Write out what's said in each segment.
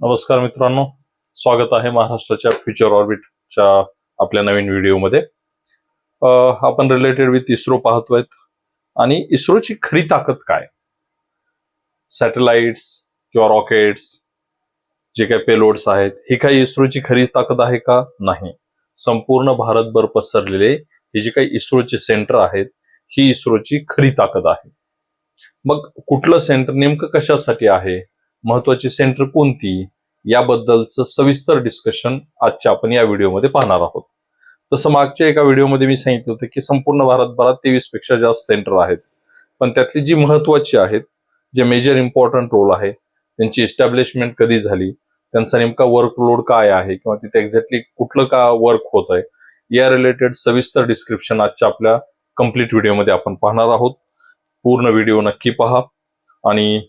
नमस्कार मित्रांनो, स्वागत आहे महाराष्ट्राच्या फ्युचर ऑर्बिटच्या आपल्या नवीन व्हिडिओमध्ये. आपण रिलेटेड विथ इस्रो पाहतोय आणि इस्रोची खरी ताकद काय, सॅटेलाइट्स किंवा रॉकेट्स जे काही पेलोड्स आहेत, ही काही इस्रोची खरी ताकद आहे का? नाही. संपूर्ण भारतभर पसरलेले हे जे काही इस्रोचे सेंटर आहेत, ही इस्रोची खरी ताकद आहे. मग कुठलं सेंटर नेमकं कशासाठी आहे, महत्वाची सेंटर कोणती, याबद्दलचं सविस्तर डिस्कशन आजच्या आपण या व्हिडिओमध्ये पाहणार आहोत. तसं मागच्या एका व्हिडिओमध्ये मी सांगितलं होतं की संपूर्ण भारतभरात 23 पेक्षा जास्त सेंटर आहेत, पण त्यातली जी महत्वाची आहेत, जे मेजर इम्पॉर्टंट रोल आहे, त्यांची एस्टॅब्लिशमेंट कधी झाली, त्यांचा नेमका वर्कलोड काय आहे किंवा तिथे एक्झॅक्टली कुठलं का वर्क होत आहे, या रिलेटेड सविस्तर डिस्क्रिप्शन आजच्या आपल्या कम्प्लीट व्हिडिओमध्ये आपण पाहणार आहोत. पूर्ण व्हिडिओ नक्की पहा आणि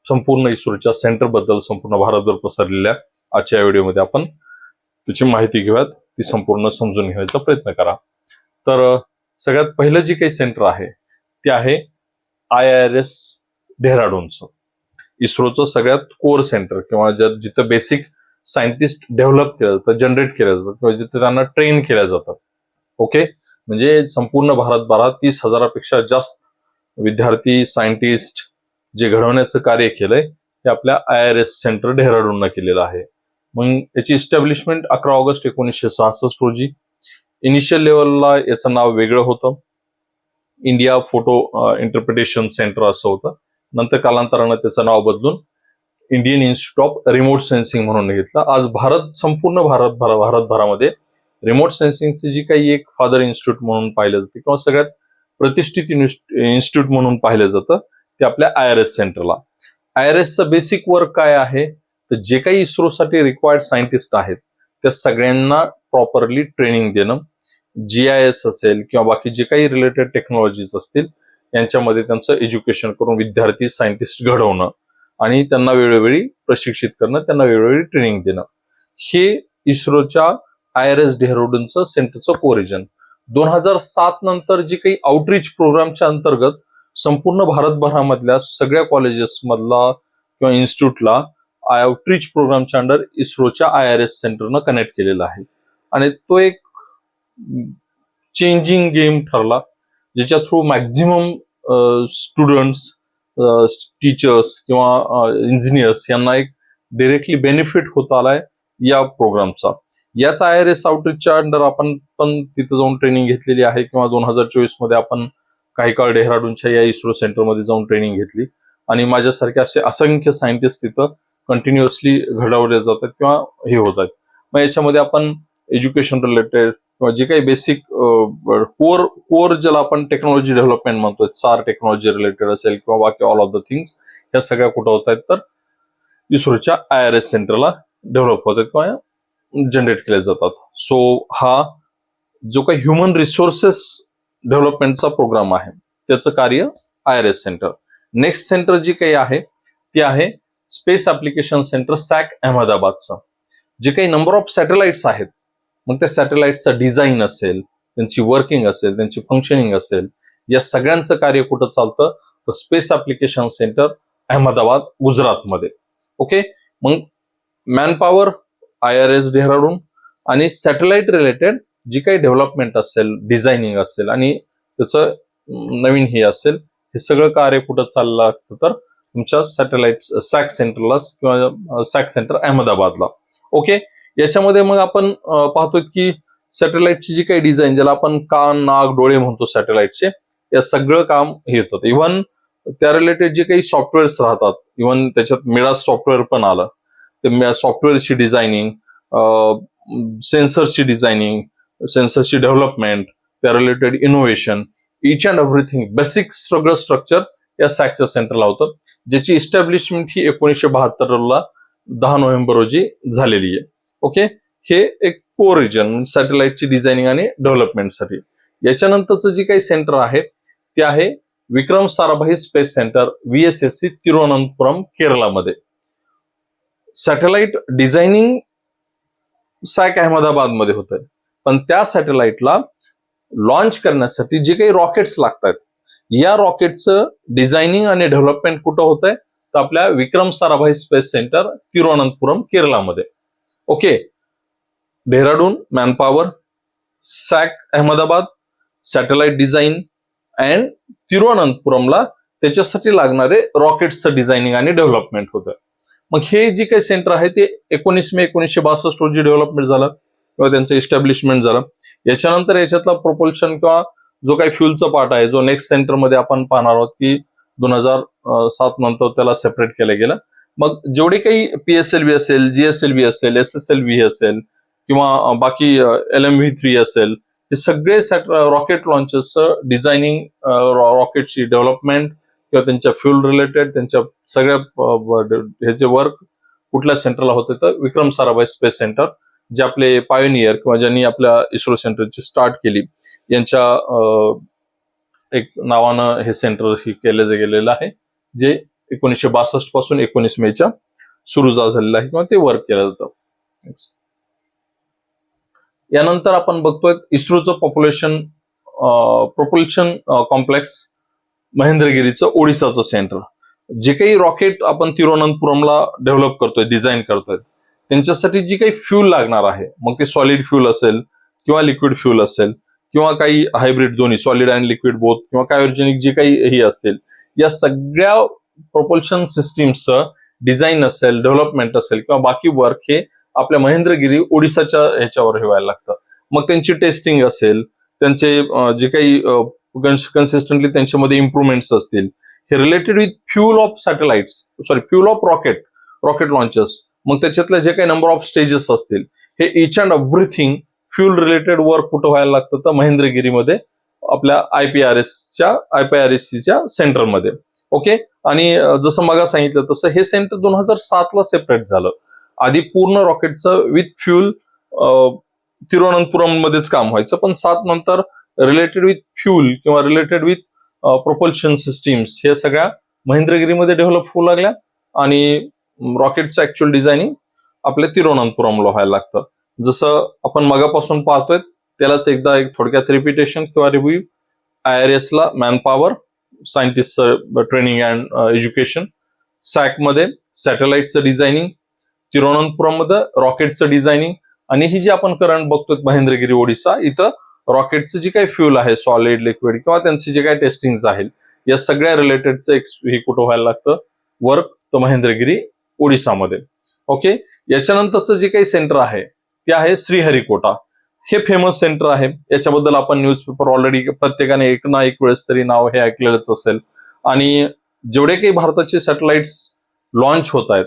संपूर्ण इस्रोच्या सेंटर बद्दल संपूर्ण भारतभर पसरलेल्या आजच्या व्हिडिओमध्ये आपण त्याची माहिती घेऊयात, ती संपूर्ण समजून घेण्याचा प्रयत्न करा. तर सगळ्यात पहिलं जे काही सेंटर आहे ते आहे IIRS डेहराडूनचं. इस्रोचं सगळ्यात कोर सेंटर किंवा जिथं बेसिक सायंटिस्ट डेव्हलप केलं जातं, जनरेट केलं जातं किंवा जिथे त्यांना ट्रेन केल्या जातात. ओके, म्हणजे संपूर्ण भारतभरात 30,000पेक्षा जास्त विद्यार्थी सायंटिस्ट जे घडवण्याचं कार्य केलंय ते आपल्या IIRS सेंटर डेहराडूनला केलेलं आहे. मग याची इस्टॅब्लिशमेंट 11 ऑगस्ट 1966 रोजी. इनिशियल लेवलला याचं नाव वेगळं होतं, इंडिया फोटो इंटरप्रिटेशन सेंटर असं होतं. नंतर कालांतरानं त्याचं नाव बदलून Indian institute of remote sensing म्हणून घेतलं. आज संपूर्ण भारतभरामध्ये रिमोट सेन्सिंगची जी काही एक फादर इन्स्टिट्यूट म्हणून पाहिलं जातं किंवा सगळ्यात प्रतिष्ठित इन्स्टिट्यूट म्हणून पाहिलं जातं ते आपल्या IIRS सेंटरला. IIRSचं बेसिक वर्क काय आहे, तर जे काही इस्रोसाठी रिक्वायर्ड सायंटिस्ट आहेत त्या सगळ्यांना प्रॉपरली ट्रेनिंग देणं, GIS असेल किंवा बाकी जे काही रिलेटेड टेक्नॉलॉजीज असतील यांच्यामध्ये त्यांचं एज्युकेशन करून विद्यार्थी सायंटिस्ट घडवणं आणि त्यांना वेळोवेळी प्रशिक्षित करणं, त्यांना वेळोवेळी ट्रेनिंग देणं, हे इस्रोच्या IIRS डेहराडूनचं सेंटरचं कोरिजन. 2007 नंतर जे काही आउटरीच प्रोग्रामच्या अंतर्गत संपूर्ण भारतभरामधल्या सगळ्या कॉलेजेस मधला किंवा इन्स्टिट्यूटला आउटरीच प्रोग्रामच्या अंडर इस्रोच्या IIRS सेंटरनं कनेक्ट केलेला आहे. आणि तो एक चेंजिंग गेम ठरला, ज्याच्या थ्रू मॅक्झिमम स्टुडंट्स, टीचर्स किंवा इंजिनियर्स यांना एक डायरेक्टली बेनिफिट होत आलाय या प्रोग्रामचा. याच IIRS आउटरीचच्या अंडर आपण पण तिथं जाऊन ट्रेनिंग घेतलेली आहे किंवा 2024 मध्ये आपण काही काळ डेहराडूनच्या या इस्रो सेंटरमध्ये जाऊन ट्रेनिंग घेतली आणि माझ्यासारखे असे असंख्य सायंटिस्ट तिथं कंटिन्युअसली घडवले जातात किंवा हे होत आहेत. मग याच्यामध्ये आपण एज्युकेशन रिलेटेड किंवा जे काही बेसिक कोर ज्याला आपण टेक्नॉलॉजी डेव्हलपमेंट म्हणतोय, SAR टेक्नॉलॉजी रिलेटेड असेल किंवा बाकी ऑल ऑफ द थिंग्स, या सगळ्या कुठं होत आहेत तर इस्रोच्या IIRS सेंटरला डेव्हलप होत आहेत किंवा जनरेट केले जातात. सो हा जो काही ह्युमन रिसोर्सेस डेव्हलपमेंटचा प्रोग्राम आहे त्याचं कार्य IIRS सेंटर. नेक्स्ट सेंटर जी काही आहे ती आहे स्पेस ऍप्लिकेशन सेंटर SAC अहमदाबादचं. जे काही नंबर ऑफ सॅटेलाइट्स आहेत, मग त्या सॅटेलाइट्सचं डिझाईन असेल, त्यांची वर्किंग असेल, त्यांची फंक्शनिंग असेल, या सगळ्यांचं कार्य कुठं चालतं तर स्पेस ऍप्लिकेशन सेंटर अहमदाबाद गुजरातमध्ये. ओके, मग मॅनपॉवर IIRS डेहराडून आणि सॅटेलाइट रिलेटेड जी काही डेव्हलपमेंट असेल, डिझायनिंग असेल आणि त्याचं नवीन हे असेल, हे सगळं कार्य कुठं चाललं लागतं तर तुमच्या सॅटेलाइट SAC सेंटरला किंवा SAC सेंटर अहमदाबादला. ओके, याच्यामध्ये मग आपण पाहतोय की सॅटेलाइटची जी काही डिझाईन, ज्याला आपण कान, नाक, डोळे म्हणतो सॅटेलाइटचे, या सगळं काम हे येतं. इव्हन त्या रिलेटेड जे काही सॉफ्टवेअर्स राहतात, इव्हन त्याच्यात मिडास सॉफ्टवेअर पण आलं, ते सॉफ्टवेअरची डिझायनिंग, सेन्सर्सची डिझायनिंग, सेन्सर्सची डेव्हलपमेंट, त्या related innovation, each and everything, basic सगळं स्ट्रक्चर या SACच्या सेंटरला होतं, ज्याची इस्टॅब्लिशमेंट ही 1972ला 10 नोव्हेंबर रोजी झालेली आहे. ओके, हे एक कोर रिजन सॅटेलाइटची डिझायनिंग आणि डेव्हलपमेंटसाठी. याच्यानंतरचं जे काही सेंटर आहे ते आहे Vikram Sarabhai space centre VSSC Thiruvananthapuram केरळमध्ये. सॅटेलाइट डिझायनिंग SAC अहमदाबाद मध्ये होत आहे, पण त्या सॅटेलाइटला लॉन्च करण्यासाठी जे काही रॉकेट्स लागतात, या रॉकेटचं डिझायनिंग आणि डेव्हलपमेंट कुठं होत आहे तर आपल्या विक्रम साराभाई स्पेस सेंटर तिरुअनंतपुरम केरलामध्ये. Okay, Dehradun manpower, SAC Ahmedabad satellite design and तिरुअनंतपुरमला त्याच्यासाठी लागणारे रॉकेट्सचं डिझायनिंग आणि डेव्हलपमेंट होतं. मग हे जे काही सेंटर आहे ते 19 मे 1962 रोजी डेव्हलपमेंट झालं किंवा त्यांचं इस्टॅब्लिशमेंट झालं. याच्यानंतर याच्यातला प्रोपल्शन किंवा जो काही फ्युलचा पार्ट आहे जो नेक्स्ट सेंटरमध्ये आपण पाहणार आहोत की 2007 नंतर त्याला सेपरेट केलं गेलं. मग जेवढे काही PSLV असेल, GSLV असेल, SSLV असेल किंवा बाकी LMV3 असेल, हे सगळे रॉकेट लॉन्चर्सचं डिझायनिंग, रॉकेटची डेव्हलपमेंट किंवा त्यांच्या फ्युल रिलेटेड त्यांच्या सगळ्या ह्याचे वर्क कुठल्या सेंटरला होते तर विक्रम साराभाई स्पेस सेंटर, जे आपले पायोनियर किंवा ज्यांनी आपल्या इस्रो सेंटरची स्टार्ट केली यांच्या एक नावानं हे सेंटर ही केलं गेलेलं आहे, जे 1962 पासून 19 मेच्या सुरू झालेलं आहे किंवा ते वर्क केलं जातं. यानंतर आपण बघतोय इस्रोचं प्रोपल्शन कॉम्प्लेक्स महेंद्रगिरीचं ओडिसाचं सेंटर. जे काही रॉकेट आपण तिरुअनंतपुरमला डेव्हलप करतोय, डिझाईन करतोय, त्यांच्यासाठी जी काही फ्यूल लागणार आहे, मग ते सॉलिड फ्यूल असेल किंवा लिक्विड फ्यूल असेल किंवा काही हायब्रिड दोन्ही सॉलिड अँड लिक्विड बोथ किंवा क्रायोजेनिक जे काही ही असतील, या सगळ्या प्रोपल्शन सिस्टीमचं डिझाईन असेल, डेव्हलपमेंट असेल किंवा बाकी वर्क हे आपल्या महेंद्रगिरी ओडिसाच्या ह्याच्यावर व्हायला लागतं. मग त्यांची टेस्टिंग असेल, त्यांचे जे काही कन्सिस्टंटली त्यांच्यामध्ये इम्प्रुव्हमेंट्स असतील, हे related with fuel of fuel of rocket launchers, मग त्याच्यातले जे काही नंबर ऑफ स्टेजेस असतील, हे each and everything fuel related work कुठं व्हायला लागतं तर महेंद्रगिरीमध्ये आपल्या IPRSCच्या सेंटरमध्ये. ओके, आणि जसं मग सांगितलं तसं हे सेंटर 2007 ला सेपरेट झालं. आधी पूर्ण रॉकेटचं विथ फ्यूल तिरुअनंतपुरम मध्येच काम व्हायचं, पण 7 नंतर रिलेटेड विथ फ्यूल किंवा रिलेटेड विथ प्रोपल्शन सिस्टीम्स हे सगळ्या महेंद्रगिरीमध्ये डेव्हलप होऊ लागल्या आणि रॉकेटचं ऍक्च्युअल डिझायनिंग आपल्या तिरुअनंतपुरमला व्हायला लागतं. जसं आपण मगापासून पाहतोय त्यालाच एकदा एक थोडक्यात रिपिटेशन किंवा रिव्ह्यू. IRS ला मॅनपॉवर, सायंटिस्टचं ट्रेनिंग अँड एज्युकेशन, सॅकमध्ये सॅटेलाइटचं डिझायनिंग, तिरुअनंतपुरममध्ये रॉकेटचं डिझायनिंग, आणि ही जी आपण करंट बघतोय महेंद्रगिरी ओडिसा, इथं रॉकेटचं जे काही फ्यूल आहे सॉलिड लिक्विड किंवा त्यांचे जे काही टेस्टिंग आहेत या सगळ्या रिलेटेडचं हे कुठं व्हायला लागतं वर्क तर महेंद्रगिरी ओडिसामध्ये. ओके, याच्यानंतरचं जे काही सेंटर आहे ते आहे श्रीहरिकोटा. हे फेमस सेंटर आहे, याच्याबद्दल आपण न्यूजपेपर ऑलरेडी प्रत्येकाने एक ना एक वेळेस तरी नाव हे ऐकलेलंच असेल. आणि जेवढे काही भारताचे सॅटेलाइट्स लॉन्च होत आहेत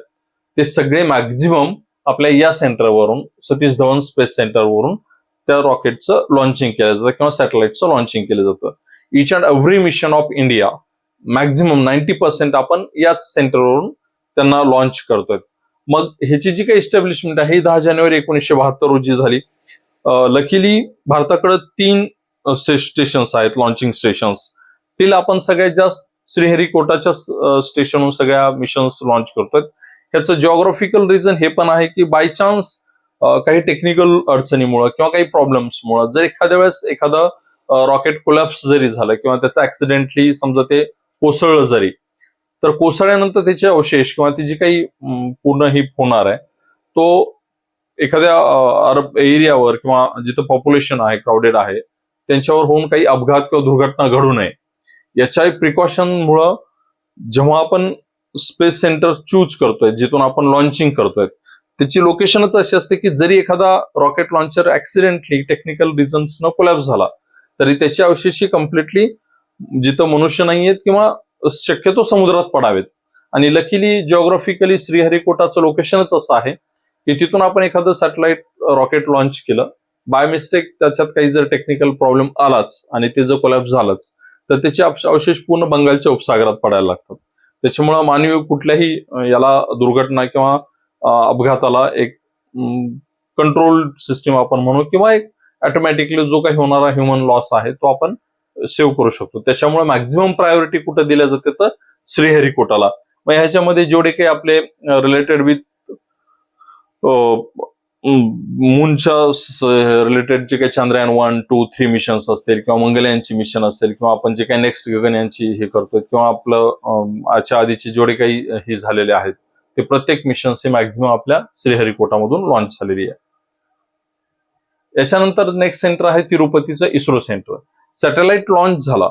ते सगळे मॅक्झिमम आपल्या या सेंटरवरून, सतीश धवन स्पेस सेंटरवरून त्या रॉकेटचं लॉन्चिंग केलं जातं किंवा सॅटेलाइटचं लॉन्चिंग केलं जातं. Each and every mission of India maximum 90% आपण याच सेंटरवरून त्यांना लॉन्च करतोय. मग ह्याची जी काही इस्टॅब्लिशमेंट आहे ही 10 जानेवारी 1972 रोजी झाली. लकीली भारताकडे 3 स्टेशन्स आहेत, लॉन्चिंग स्टेशन्स. टिल आपण सगळ्यात जास्त श्रीहरिकोटाच्या स्टेशनहून सगळ्या मिशन्स लॉन्च करतोय. ह्याचं जिओग्राफिकल रिझन हे पण आहे की बाय चान्स काही टेक्निकल अडचणीमुळे किंवा काही प्रॉब्लेम्समुळे जर एखाद्या वेळेस एखादं रॉकेट कोलॅप्स जरी झालं किंवा त्याचं ऍक्सिडेंटली समजा ते कोसळलं जरी, तर कोसळल्यानंतर त्याचे अवशेष किंवा ती जी काही पूर्ण ही होणार आहे तो एखाद्या अरब एरियावर किंवा जिथं पॉप्युलेशन आहे, क्राऊडेड आहे, त्यांच्यावर होऊन काही अपघात किंवा दुर्घटना घडू नये याच्या प्रिकॉशनमुळं जेव्हा आपण स्पेस सेंटर चूज करतोय, जिथून आपण लॉन्चिंग करतोय, त्याची लोकेशनच अशी असते की जरी एखादा रॉकेट लॉन्चर ऍक्सिडेंटली टेक्निकल रिझन्सनं कोलॅप्स झाला तरी त्याचे अवशेष कम्प्लिटली जिथं मनुष्य नाहीयेत किंवा शक्यतो समुद्रात पडावेत. आणि लकीली जिओग्राफिकली श्रीहरिकोटाचं लोकेशनच असं आहे की तिथून आपण एखादं सॅटेलाइट रॉकेट लॉन्च केलं, बाय मिस्टेक त्याच्यात काही जर टेक्निकल प्रॉब्लेम आलाच आणि ते जर कोलॅप्स झालंच तर त्याचे अवशेष पूर्ण बंगालच्या उपसागरात पडायला लागतात. त्याच्यामुळं मानवी कुठल्याही याला दुर्घटना किंवा अपघाताला एक कंट्रोल सिस्टीम आपण म्हणू किंवा एक ऑटोमॅटिकली जो काही होणारा ह्युमन लॉस आहे तो आपण सेव्ह करू शकतो. त्याच्यामुळे मॅक्झिमम प्रायोरिटी कुठे दिल्या जाते तर श्रीहरिकोटाला. मग ह्याच्यामध्ये जेवढे काही आपले रिलेटेड विथ मूनच्या रिलेटेड जे काही चंद्रयान 1, 2, 3 मिशन्स असतील किंवा मंगलयानची मिशन असेल किंवा आपण जे काही नेक्स्ट गगनयानची हे करतोय किंवा आपलं याच्या आधीचे जेवढे काही हे झालेले आहेत ते प्रत्येक मिशन्स हे मॅक्झिमम आपल्या श्रीहरिकोटामधून लॉन्च झालेली आहे. याच्यानंतर नेक्स्ट सेंटर आहे तिरुपतीचं इस्रो सेंटर. सॅटेलाइट लॉन्च झाला,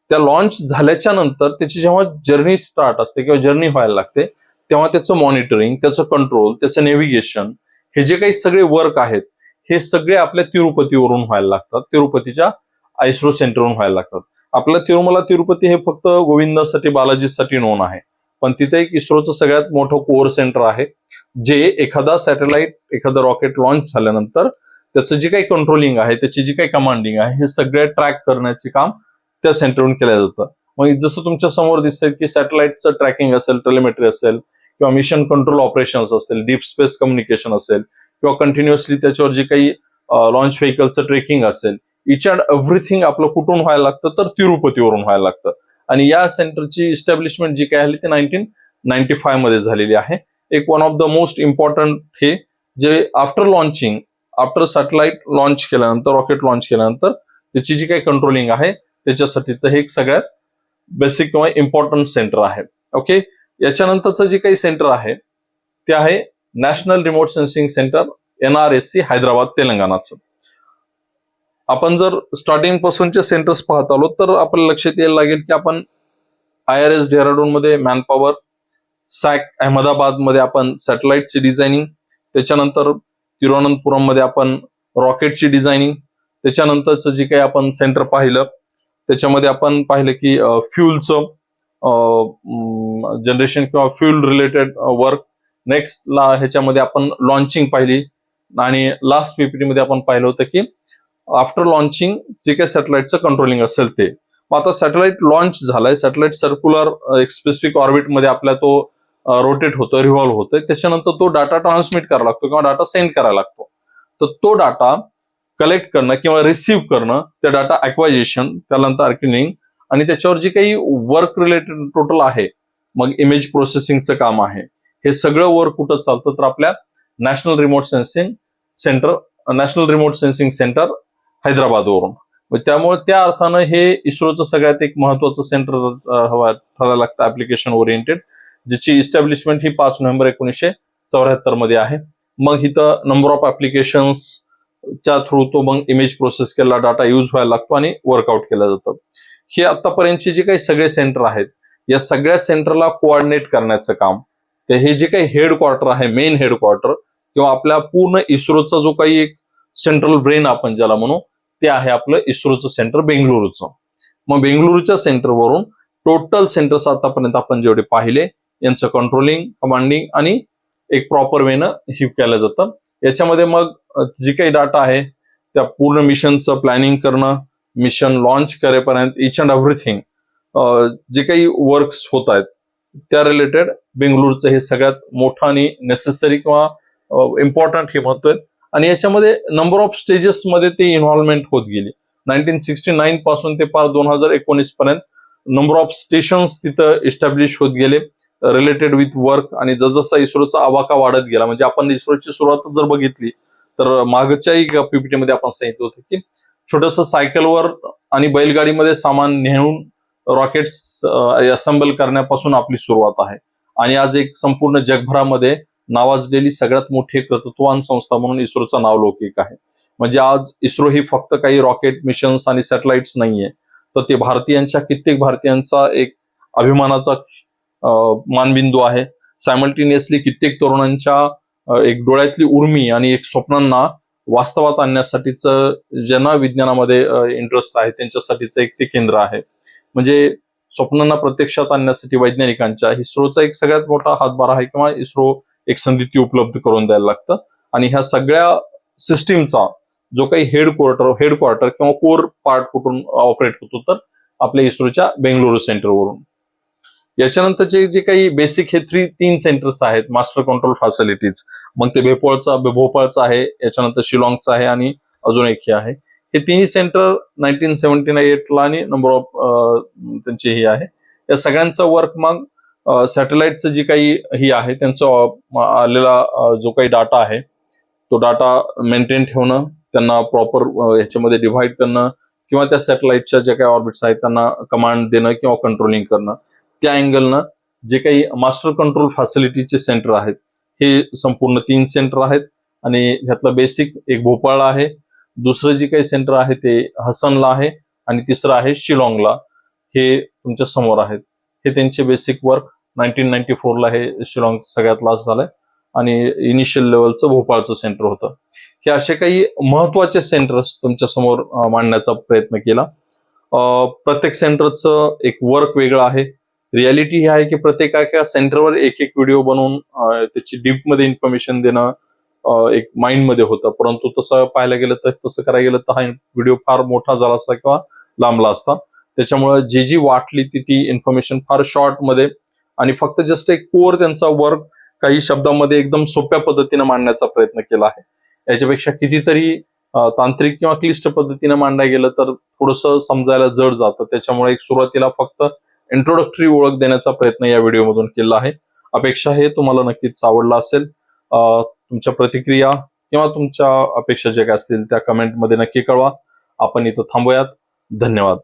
त्या लॉन्च झाल्याच्या नंतर त्याची जेव्हा जर्नी स्टार्ट असते किंवा जर्नी व्हायला लागते तेव्हा त्याचं मॉनिटरिंग, त्याचं कंट्रोल, त्याचं नेव्हिगेशन हे जे काही सगळे वर्क आहेत हे सगळे आपल्या तिरुपतीवरून व्हायला लागतात, तिरुपतीच्या इस्रो सेंटरवरून व्हायला लागतात. आपलं तिरुमला तिरुपती हे फक्त गोविंदासाठी बालाजीसाठी नोन आहे, पण तिथे एक इस्रोचं सगळ्यात मोठं कोअर सेंटर आहे जे एखादा सॅटेलाइट एखादं रॉकेट लॉन्च झाल्यानंतर त्याचं जे काही कंट्रोलिंग आहे, त्याची जी काही कमांडिंग आहे हे सगळे ट्रॅक करण्याचे काम त्या सेंटरवरून केलं जातं. मग जसं तुमच्या समोर दिसतंय की सॅटेलाइटचं ट्रॅकिंग असेल, टेलिमेट्री असेल किंवा मिशन कंट्रोल ऑपरेशन्स असेल, डीप स्पेस कम्युनिकेशन असेल किंवा कंटिन्युअसली त्याच्यावर जे काही लॉन्च व्हेकलचं ट्रेकिंग असेल, इच अँड एव्हरीथिंग आपलं कुठून व्हायला लागतं तर तिरुपतीवरून व्हायला लागतं. आणि या सेंटरची इस्टॅब्लिशमेंट जी काय झाली ती 1995 मध्ये झालेली आहे. एक one of the most important हे जे आफ्टर सॅटेलाइट लॉन्च केल्यानंतर, रॉकेट लॉन्च केल्यानंतर त्याची जी काही कंट्रोलिंग आहे त्याच्यासाठीचं हे एक सगळ्यात बेसिक किंवा इम्पॉर्टंट सेंटर आहे. ओके, याच्यानंतरचं जे काही सेंटर आहे ते आहे national remote sensing centre NRSC Hyderabad तेलंगणाचं. आपण जर स्टार्टिंग पासूनचे सेंटर्स पाहत आलो तर आपल्याला लक्षात यायला लागेल की आपण IRS डेहराडून मध्ये मॅनपॉवर, सॅक अहमदाबाद मध्ये आपण सॅटेलाइटची डिझायनिंग, त्याच्यानंतर तिरुवनंतपुरम मध्ये आपण रॉकेटची डिझायनिंग, त्याच्यानंतरचं जे काही आपण सेंटर पाहिलं त्याच्यामध्ये आपण पाहिलं की फ्युलचं जनरेशन किंवा फ्युल रिलेटेड वर्क. नेक्स्ट ला ह्याच्यामध्ये आपण लॉन्चिंग पाहिली आणि लास्ट PPT मध्ये आपण पाहिलं होतं की आफ्टर लॉन्चिंग जे काही सॅटेलाइटचं कंट्रोलिंग असेल ते. मग आता सॅटेलाइट लॉन्च झालाय, सॅटेलाइट सर्क्युलर एक स्पेसिफिक ऑर्बिटमध्ये आपल्या तो रोटेट होतोय, रिव्हॉल्व्ह होतोय, त्याच्यानंतर तो डाटा ट्रान्समिट करायला लागतो किंवा डाटा सेंड करायला लागतो. तर तो डाटा कलेक्ट करणं किंवा रिसिव्ह करणं, त्या डाटा ॲक्वायझेशन, त्यानंतर आर्किव्हिंग आणि त्याच्यावर जे काही वर्क रिलेटेड टोटल आहे, मग इमेज प्रोसेसिंगचं काम आहे, हे सगळं वर्क कुठं चालतं तर आपल्या नॅशनल रिमोट सेन्सिंग सेंटर हैदराबादवरून. त्यामुळे त्या अर्थानं हे इस्रोचं सगळ्यात एक महत्वाचं सेंटर ठरायला लागतं ऍप्लिकेशन ओरिएंटेड, ज्याची इस्टॅब्लिशमेंट ही 5 नोव्हेंबर 1974 मध्ये आहे. मग इथं नंबर ऑफ ऍप्लिकेशन्स च्या थ्रू तो मग इमेज प्रोसेस केला, डाटा यूज व्हायला लागतो आणि वर्कआउट केलं जातं. हे आतापर्यंतचे जे काही सगळे सेंटर आहेत या सगळ्या सेंटरला कोऑर्डिनेट करण्याचं काम, ते हे जे काही हेडक्वार्टर आहे, मेन हेडक्वार्टर किंवा आपल्या पूर्ण इस्रोचा जो काही एक सेंट्रल ब्रेन आपण ज्याला म्हणू ते आहे आपलं इस्रोचं सेंटर बेंगळुरूचं. मग बेंगळुरूच्या सेंटरवरून टोटल सेंटर्स आतापर्यंत आपण जेवढे पाहिले यांचं कंट्रोलिंग, कमांडिंग आणि एक प्रॉपर वेनं हे केलं जातं. याच्यामध्ये मग जे काही डाटा आहे त्या पूर्ण मिशनचं प्लॅनिंग करणं, मिशन लॉन्च करेपर्यंत इच अँड एव्हरीथिंग जे काही वर्क्स होत आहेत त्या रिलेटेड बेंगळुरूचं हे सगळ्यात मोठं आणि नेसेसरी किंवा इम्पॉर्टंट हे महत्व आहे. आणि याच्यामध्ये नंबर ऑफ स्टेजेस मध्ये ते इन्व्हॉल्वमेंट होत गेली. 1969 पासून ते पार 2019 पर्यंत नंबर ऑफ स्टेशन्स तिथं इस्टॅब्लिश होत गेले रिलेटेड विथ वर्क. आणि जसजसा इस्रोचा आवाका वाढत गेला, म्हणजे आपण इस्रोची सुरुवात जर बघितली तर मागच्याही PPT मध्ये आपण सांगितलं होतं की छोटंसं सायकलवर आणि बैलगाडीमध्ये सामान नेऊन रॉकेट्स असेंबल करण्यापासून आपली सुरुवात आहे. आणि आज एक संपूर्ण जगभरामध्ये नावाजलेली सगळ्यात मोठी कर्तृत्ववान संस्था म्हणून इस्रोचं नाव लौकिक आहे. म्हणजे आज इस्रो ही फक्त काही रॉकेट मिशन्स आणि सॅटेलाइट्स नाहीये, तर ते कित्येक भारतीयांचा एक अभिमानाचा मानबिंदू आहे. सायमल्टेनियसली कित्येक तरुणांच्या एक डोळ्यातली उर्मी आणि एक स्वप्नांना वास्तवात आणण्यासाठीच ज्यांना विज्ञानामध्ये इंटरेस्ट आहे त्यांच्यासाठीचं एक ते केंद्र आहे. म्हणजे स्वप्नांना प्रत्यक्षात आणण्यासाठी वैज्ञानिकांच्या इस्रोचा एक सगळ्यात मोठा हातभार आहे किंवा इस्रो एक संधी उपलब्ध करून द्यायला लागतं. आणि ह्या सगळ्या सिस्टीमचा जो काही हेडक्वार्टर किंवा कोर पार्ट कुठून ऑपरेट होतो तर आपल्या इस्रोच्या बेंगळुरू सेंटरवरून. याच्यानंतरचे जे काही बेसिक हे 3 सेंटर्स आहेत मास्टर कंट्रोल फॅसिलिटीज, मग ते भोपाळचं आहे, याच्यानंतर शिलाँगचं आहे आणि अजून एक हे आहे. हे तिन्ही सेंटर 1978 ला आणि नंबर ऑफ त्यांची ही आहे. या सगळ्यांचं वर्क मग सॅटेलाइटचं जे काही ही आहे त्यांचं आलेला जो काही डाटा आहे तो डाटा मेंटेन ठेवणं, त्यांना प्रॉपर ह्याच्यामध्ये डिव्हाइड करणं किंवा त्या सॅटेलाइटच्या ज्या काही ऑर्बिट्स आहेत त्यांना कमांड देणं किंवा कंट्रोलिंग करणं, त्या अँगलनं जे काही मास्टर कंट्रोल फॅसिलिटीचे सेंटर आहेत हे संपूर्ण 3 सेंटर आहेत आणि ह्यातलं बेसिक एक भोपाळला आहे, दुसरं जे काही सेंटर आहे ते हसनला आहे आणि तिसरं आहे शिलाँगला. हे तुमच्या समोर आहेत. हे त्यांचे बेसिक वर्क 1994ला हे शिलाँग सगळ्यात लास्ट झालंय आणि इनिशियल लेवलचं भोपाळचं सेंटर होतं. हे असे काही महत्वाचे सेंटर्स तुमच्या समोर मांडण्याचा प्रयत्न केला. प्रत्येक सेंटरचं एक वर्क वेगळं आहे. रियालिटी ही आहे की प्रत्येक एका सेंटरवर एक एक व्हिडिओ बनवून त्याची डीपमध्ये इन्फॉर्मेशन देणं एक माइंडमध्ये होतं, परंतु तसं पाहायला गेलं तर तसं करायला गेलं तर हा व्हिडिओ फार मोठा झाला असता किंवा लांबला असता. त्याच्यामुळे जी वाटली ती इन्फॉर्मेशन फार शॉर्टमध्ये आणि फक्त जस्ट एक कोर त्यांचा वर्क काही शब्दामध्ये एकदम सोप्या पद्धतीने मांडण्याचा प्रयत्न केला आहे. याच्यापेक्षा कितीतरी तांत्रिक किंवा क्लिष्ट पद्धतीने मांडायला गेलं तर थोडंसं समजायला जड जातं. त्याच्यामुळे एक सुरुवातीला फक्त इंट्रोडक्टरी ओळख देण्याचा प्रयत्न या व्हिडिओमधून केला आहे. अपेक्षा हे तुम्हाला नक्कीच आवडला असेल. तुमच्या प्रतिक्रिया किंवा तुमच्या अपेक्षा ज्या काय असतील त्या कमेंटमध्ये नक्की कळवा. आपण इथं थांबूयात. धन्यवाद.